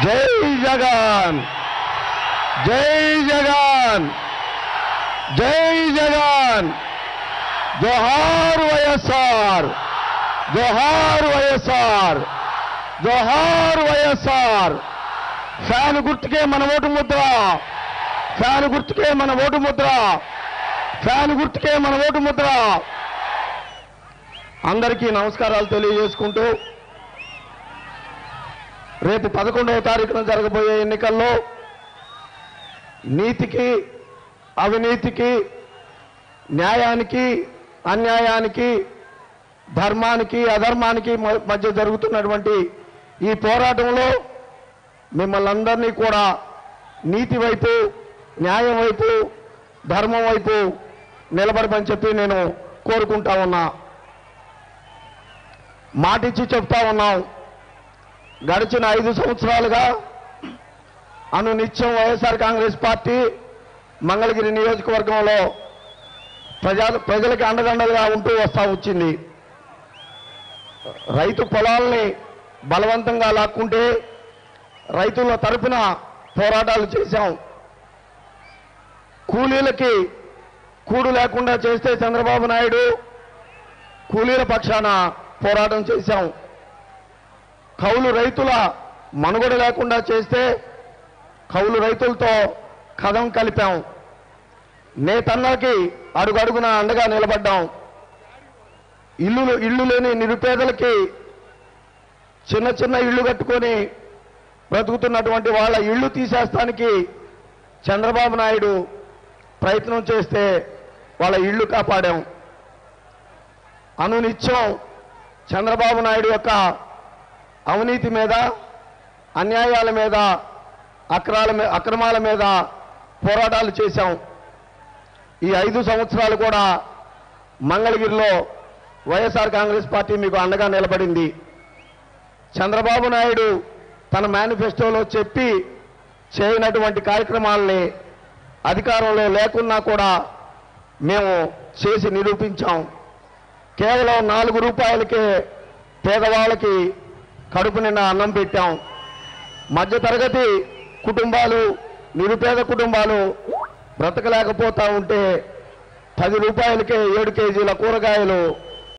జై జగన్, జై జగన్, జై జగన్, జోహార్ వైఎస్ఆర్, జోహార్ వైఎస్ఆర్, జోహార్ వైఎస్ఆర్. ఫ్యాన్ గుర్తుకే మన ఓటు ముద్ర, ఫ్యాన్ గుర్తుకే మన ఓటు ముద్ర, ఫ్యాన్ గుర్తుకే మన ఓటు ముద్ర. అందరికీ నమస్కారాలు తెలియజేసుకుంటూ రేపు 11వ తారీఖున జరగబోయే ఎన్నికల్లో నీతికి అవినీతికి, న్యాయానికి అన్యాయానికి, ధర్మానికి అధర్మానికి మధ్య జరుగుతున్నటువంటి ఈ పోరాటంలో మిమ్మల్ని అందరినీ కూడా నీతి వైపు, న్యాయం వైపు, ధర్మం వైపు నిలబడమని చెప్పి నేను కోరుకుంటా ఉన్నా. మాటిచ్చి చెప్తా ఉన్నాం. గడిచిన 5 సంవత్సరాలుగా అనునిత్యం వైఎస్ఆర్ కాంగ్రెస్ పార్టీ మంగళగిరి నియోజకవర్గంలో ప్రజలకి అండదండలుగా ఉంటూ వస్తూ వచ్చింది. రైతు పొలాల్ని బలవంతంగా లాక్కుంటే రైతుల తరపున పోరాటాలు చేశాం. కూలీలకి కూడు లేకుండా చేస్తే చంద్రబాబు నాయుడు కూలీల పక్షాన పోరాటం చేశాం. కౌలు రైతుల మనుగడ లేకుండా చేస్తే కౌలు రైతులతో కదం కలిపాం. నేతన్నకి అడుగడుగున అండగా నిలబడ్డాం. ఇల్లు లేని నిరుపేదలకి చిన్న చిన్న ఇళ్ళు కట్టుకొని బ్రతుకుతున్నటువంటి వాళ్ళ ఇళ్ళు తీసేస్తానికి చంద్రబాబు నాయుడు ప్రయత్నం చేస్తే వాళ్ళ ఇళ్ళు కాపాడాం. అనునిత్యం చంద్రబాబు నాయుడు యొక్క అవినీతి మీద, అన్యాయాల మీద, అక్రమాల మీద పోరాటాలు చేశాం. ఈ 5 సంవత్సరాలు కూడా మంగళగిరిలో వైఎస్ఆర్ కాంగ్రెస్ పార్టీ మీకు అండగా నిలబడింది. చంద్రబాబు నాయుడు తన మేనిఫెస్టోలో చెప్పి చేయనటువంటి కార్యక్రమాలని అధికారంలో లేకున్నా కూడా మేము చేసి నిరూపించాం. కేవలం 4 రూపాయలకే పేదవాళ్ళకి కడుపు నిండా అన్నం పెట్టాం. మధ్యతరగతి కుటుంబాలు, నిరుపేద కుటుంబాలు బ్రతకలేకపోతా ఉంటే 10 రూపాయలకే 7 కేజీల కూరగాయలు